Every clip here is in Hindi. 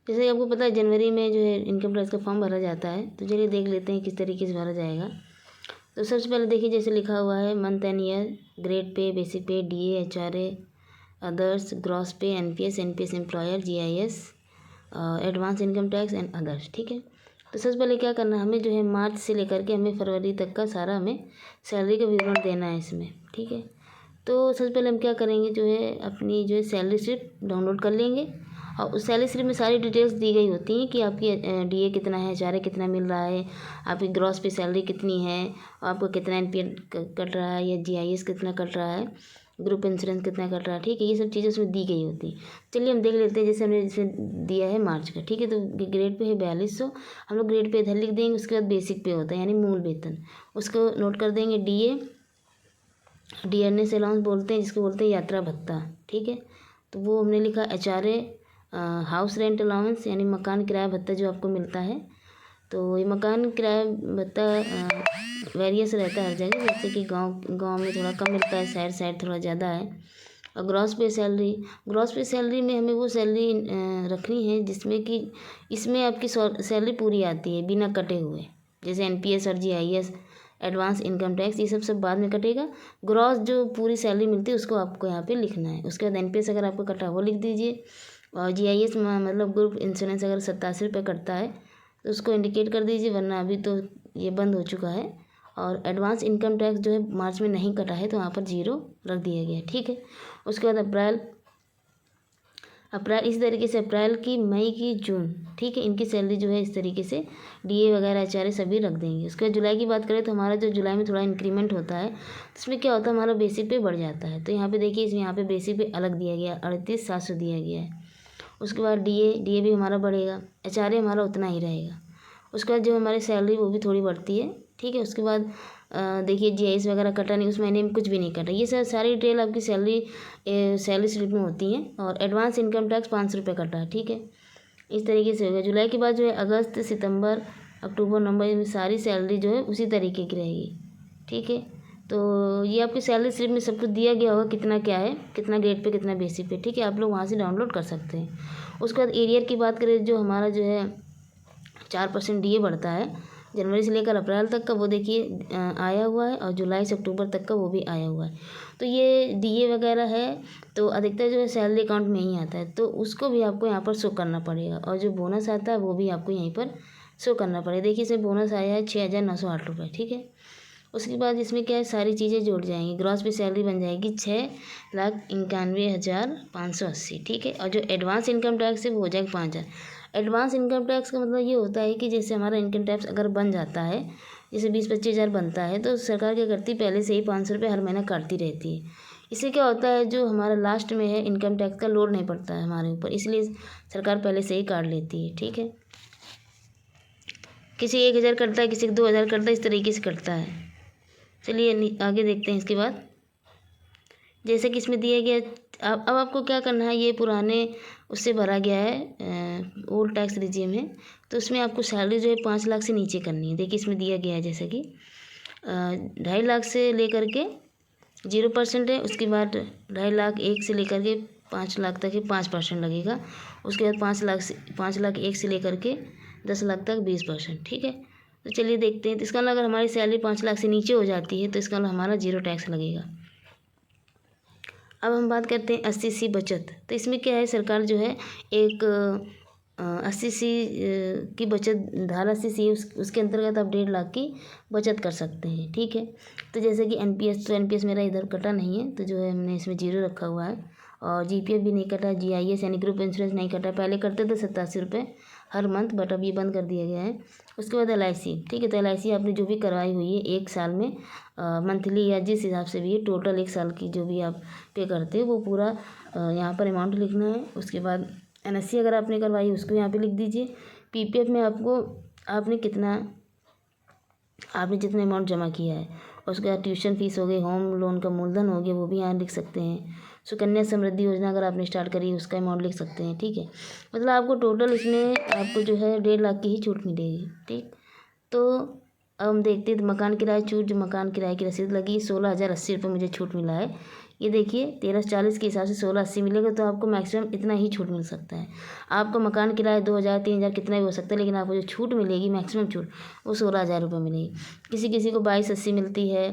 जैसे कि आपको पता है जनवरी में जो है इनकम टैक्स का फॉर्म भरा जाता है, तो चलिए देख लेते हैं किस तरीके से भरा जाएगा। तो सबसे पहले देखिए जैसे लिखा हुआ है month and year, grade pay, basic पे, DA, HRA, अदर्स, ग्रॉस पे, NPS employer, GIS, advance income tax and others. ठीक है, तो सबसे पहले क्या करना है, हमें जो है मार्च से लेकर के हमें फरवरी तक का सारा हमें सैलरी का विवरण देना है इसमें। ठीक है, तो सबसे पहले हम क्या करेंगे, जो है अपनी जो है सैलरी स्लिप डाउनलोड कर लेंगे और उस सैलरी स्लिप में सारी डिटेल्स दी गई होती हैं कि आपकी DA कितना है, HRA कितना मिल रहा है, आपकी ग्रॉस पे सैलरी कितनी है, आपको कितना NPS कट रहा है या GIS कितना कट रहा है, ग्रुप इंश्योरेंस कितना कट रहा है। ठीक है, ये सब चीज़ें उसमें दी गई होती हैं। चलिए हम देख लेते हैं, जैसे हमने जिसमें दिया है मार्च का। ठीक है, तो ग्रेड पे है 4200, हम लोग ग्रेड पे इधर लिख देंगे। उसके बाद बेसिक पे होता है यानी मूल वेतन, उसको नोट कर देंगे। डियरनेस अलाउंस बोलते हैं जिसको बोलते हैं यात्रा भत्ता। ठीक है, तो वो हमने लिखा। HRA हाउस रेंट अलाउंस यानी मकान किराया भत्ता जो आपको मिलता है। तो ये मकान किराया भत्ता वेरियस रहता है हर जगह, जैसे कि गांव में थोड़ा कम मिलता है, शहर थोड़ा ज़्यादा है। और ग्रॉस पे सैलरी में हमें वो सैलरी रखनी है जिसमें कि इसमें आपकी सैलरी पूरी आती है बिना कटे हुए। जैसे NPS और GIS, एडवांस इनकम टैक्स, ये सब बाद में कटेगा। ग्रॉस जो पूरी सैलरी मिलती है उसको आपको यहाँ पे लिखना है। उसके बाद NPS अगर आपको कटा वो लिख दीजिए, और GIS मतलब ग्रुप इंश्योरेंस अगर 87 रुपये कटता है तो उसको इंडिकेट कर दीजिए, वरना अभी तो ये बंद हो चुका है। और एडवांस इनकम टैक्स जो है मार्च में नहीं कटा है तो वहाँ पर 0 रख दिया गया है। ठीक है, उसके बाद अप्रैल इसी तरीके से अप्रैल की, मई की, जून। ठीक है, इनकी सैलरी जो है इस तरीके से DA वगैरह HRA सभी रख देंगे। उसके बाद जुलाई की बात करें तो हमारा जो जुलाई में थोड़ा इंक्रीमेंट होता है, इसमें क्या होता है, हमारा बेसिक पे बढ़ जाता है। तो यहाँ पे देखिए, इसमें यहाँ पे बेसिक पे अलग दिया गया 38,700 दिया गया है। उसके बाद DA भी हमारा बढ़ेगा, HRA हमारा उतना ही रहेगा। उसके बाद जो हमारी सैलरी वो भी थोड़ी बढ़ती है। ठीक है, उसके बाद देखिए GIS वगैरह कटा नहीं, उस महीने में कुछ भी नहीं कटा। ये सब सारी डिटेल आपकी सैलरी स्लिप में होती हैं। और एडवांस इनकम टैक्स 500 रुपये कटा है। ठीक है, इस तरीके से होगा। जुलाई के बाद जो है अगस्त, सितंबर, अक्टूबर, नवंबर में सारी सैलरी जो है उसी तरीके की रहेगी। ठीक है, तो ये आपकी सैलरी स्लिप में सब कुछ दिया गया होगा, कितना क्या है, कितना ग्रेड पे, कितना बेसिक पे। ठीक है, आप लोग वहाँ से डाउनलोड कर सकते हैं। उसके बाद एरियर की बात करें, जो हमारा जो है 4% DA बढ़ता है जनवरी से लेकर अप्रैल तक का, वो देखिए आया हुआ है। और जुलाई से अक्टूबर तक का वो भी आया हुआ है। तो ये DA वगैरह है तो अधिकतर जो है सैलरी अकाउंट में ही आता है, तो उसको भी आपको यहाँ पर शो करना पड़ेगा। और जो बोनस आता है वो भी आपको यहीं पर शो करना पड़ेगा। देखिए इसमें बोनस आया है 6,908 रुपये। ठीक है, उसके बाद इसमें क्या है, सारी चीज़ें जुड़ जाएंगी। ग्रॉस पे सैलरी बन जाएगी 6,91,580। ठीक है, और जो एडवांस इनकम टैक्स है वो हो जाएगा 5,000। एडवांस इनकम टैक्स का मतलब ये होता है कि जैसे हमारा इनकम टैक्स अगर बन जाता है, जैसे 20-25 हज़ार बनता है, तो सरकार क्या करती है, पहले से ही 500 रुपये हर महीना काटती रहती है। इससे क्या होता है, जो हमारा लास्ट में है इनकम टैक्स का लोड नहीं पड़ता है हमारे ऊपर, इसलिए सरकार पहले से ही काट लेती है। ठीक है, किसी 1,000 कटता है, किसी 2,000 कटता है, इस तरीके से कटता है। चलिए आगे देखते हैं। इसके बाद जैसे कि इसमें दिया गया, अब आपको क्या करना है, ये पुराने उससे भरा गया है, ओल्ड टैक्स रिजीम है, तो उसमें आपको सैलरी जो है 5 लाख से नीचे करनी है। देखिए इसमें दिया गया है जैसे कि 2.5 लाख से लेकर के 0% है। उसके बाद 2.5 लाख 1 से लेकर के 5 लाख तक है 5% लगेगा। उसके बाद 5 लाख 1 से लेकर के 10 लाख तक 20%। ठीक है, तो चलिए देखते हैं। तो इसका मतलब अगर हमारी सैलरी 5 लाख से नीचे हो जाती है तो इसका मतलब हमारा 0 टैक्स लगेगा। अब हम बात करते हैं 80C बचत। तो इसमें क्या है, सरकार जो है एक 80C की बचत, धारा 80C उसके अंतर्गत आप 1.5 लाख की बचत कर सकते हैं। ठीक है, तो जैसे कि NPS, तो NPS मेरा इधर कटा नहीं है, तो जो है हमने इसमें 0 रखा हुआ है। और GPF भी नहीं कटा, GIS यानी ग्रुप इंश्योरेंस नहीं कटा। पहले करते थे 87 रुपये हर मंथ, बट अब ये बंद कर दिया गया है। उसके बाद LIC। ठीक है, तो LIC आपने जो भी करवाई हुई है 1 साल में, मंथली या जिस हिसाब से भी है, टोटल 1 साल की जो भी आप पे करते हो वो पूरा यहाँ पर अमाउंट लिखना है। उसके बाद NSC अगर आपने करवाई उसको यहाँ पे लिख दीजिए। PPF में आपने जितना अमाउंट जमा किया है। उसके बाद ट्यूशन फीस हो गई, होम लोन का मूलधन हो गया, वो भी यहाँ लिख सकते हैं। सुकन्या समृद्धि योजना अगर आपने स्टार्ट करी उसका अमाउंट लिख सकते हैं। ठीक है, मतलब आपको टोटल इसमें आपको जो है 1.5 लाख की ही छूट मिलेगी। ठीक, तो अब हम देखते हैं। तो मकान किराया छूट, जो मकान किराए की रसीद लगी 16,080 रुपये मुझे छूट मिला है। ये देखिए 1340 के हिसाब से 1680 मिलेगा, तो आपको मैक्सिमम इतना ही छूट मिल सकता है। आपको मकान किराया 2000 3000 कितना भी हो सकता है, लेकिन आपको जो छूट मिलेगी मैक्सिमम छूट वो 16,000 रुपये मिलेगी। किसी किसी को 2280 मिलती है,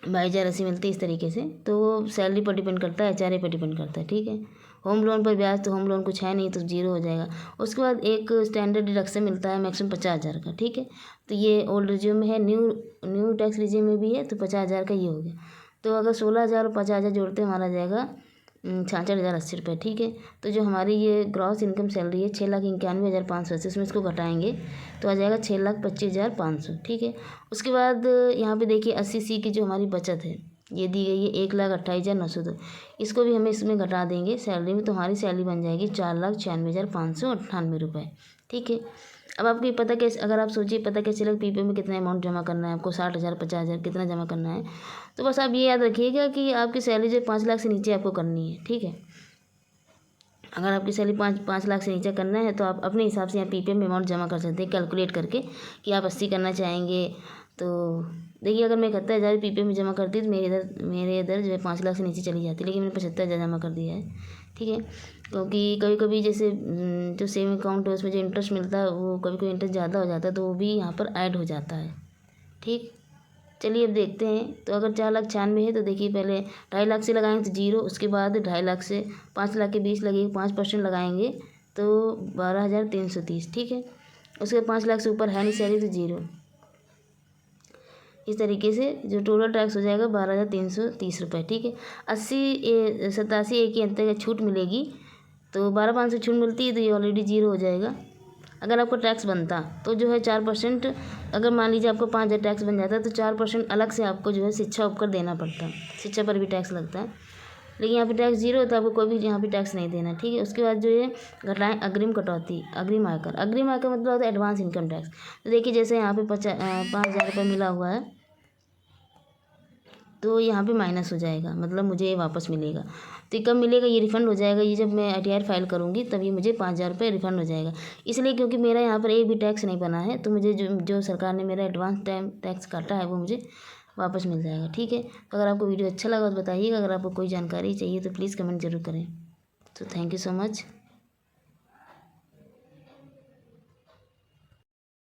22,080 मिलती है, इस तरीके से। तो वो सैलरी पर डिपेंड करता है, HRA पर डिपेंड करता है, ठीक है। होम लोन पर ब्याज, तो होम लोन कुछ है नहीं तो 0 हो जाएगा। उसके बाद एक स्टैंडर्ड डिडक्शन मिलता है मैक्सिमम 50,000 का, ठीक है। तो ये ओल्ड रिज्यूम में है, न्यू टैक्स रिज्यूम में भी है, तो 50,000 का ये हो गया। तो अगर 16,000 और 50,000 जोड़ते हैं हमारा जाएगा 66,080 रुपये, ठीक है। तो जो हमारी ये ग्रॉस इनकम सैलरी है 6,91,580, उसमें इसको घटाएंगे तो आ जाएगा 6,25,500, ठीक है। उसके बाद यहाँ पे देखिए 80C की जो हमारी बचत है ये दी गई है 1,28,902, इसको भी हमें इसमें घटा देंगे सैलरी में, तो हमारी सैलरी बन जाएगी 4,96,598 रुपये, ठीक है। अब आपको ये पता कैसे, अगर आप सोचिए पता कैसे चलेगा PPF में कितना अमाउंट जमा करना है आपको, 60,000 50,000 कितना जमा करना है। तो बस आप ये याद रखिएगा कि आपकी सैलरी जो 5 लाख से नीचे आपको करनी है, ठीक है। अगर आपकी सैलरी 5 लाख से नीचे करना है तो आप अपने हिसाब से यहाँ PPF में अमाउंट जमा कर सकते हैं कैलकुलेट करके कि आप 80 करना चाहेंगे। तो देखिए अगर मैं 71,000 PPF में जमा करती तो मेरे इधर जो है 5 लाख से नीचे चली जाती, लेकिन मैंने 75,000 जमा कर दिया है, ठीक है। क्योंकि कभी कभी जैसे जो सेविंग अकाउंट है उसमें जो इंटरेस्ट मिलता है वो कभी कभी इंटरेस्ट ज़्यादा हो जाता है, तो वो भी यहाँ पर ऐड हो जाता है, ठीक। चलिए अब देखते हैं। तो अगर 4,96,000 है तो देखिए पहले 2.5 लाख से लगाएंगे तो 0, उसके बाद 2.5 लाख से 5 लाख के बीच लगेगी, 5% लगाएंगे तो 12,330, ठीक है। उसके 5 लाख से ऊपर है नहीं सैलरी तो 0। इस तरीके से जो टोटल टैक्स हो जाएगा 12,330 रुपये, ठीक है। 87A की अंतर्गत छूट मिलेगी, तो 12,500 छूट मिलती है तो ये ऑलरेडी 0 हो जाएगा। अगर आपको टैक्स बनता तो जो है 4%, अगर मान लीजिए आपको 5,000 टैक्स बन जाता है तो 4% अलग से आपको जो है शिक्षा उपकर देना पड़ता, शिक्षा पर भी टैक्स लगता है। लेकिन यहाँ पे टैक्स 0 होता है, आपको कोई भी यहाँ पे टैक्स नहीं देना, ठीक है। उसके बाद जो है घटाएं अग्रिम कटौती, अग्रिम आयकर। अग्रिम आयकर मतलब होता है एडवांस इनकम टैक्स। तो देखिए जैसे यहाँ पे 5,000 रुपये मिला हुआ है तो यहाँ पे माइनस हो जाएगा, मतलब मुझे ये वापस मिलेगा। तो ये कब मिलेगा, ये रिफ़ंड हो जाएगा, ये जब मैं ITR फाइल करूँगी तब ये मुझे 5,000 रुपये रिफ़ंड हो जाएगा। इसलिए क्योंकि मेरा यहाँ पर एक भी टैक्स नहीं बना है, तो मुझे जो सरकार ने मेरा एडवांस टैक्स काटा है वो मुझे वापस मिल जाएगा, ठीक है। तो अगर आपको वीडियो अच्छा लगा तो बताइएगा, अगर आपको कोई जानकारी चाहिए तो प्लीज़ कमेंट ज़रूर करें। तो थैंक यू सो मच।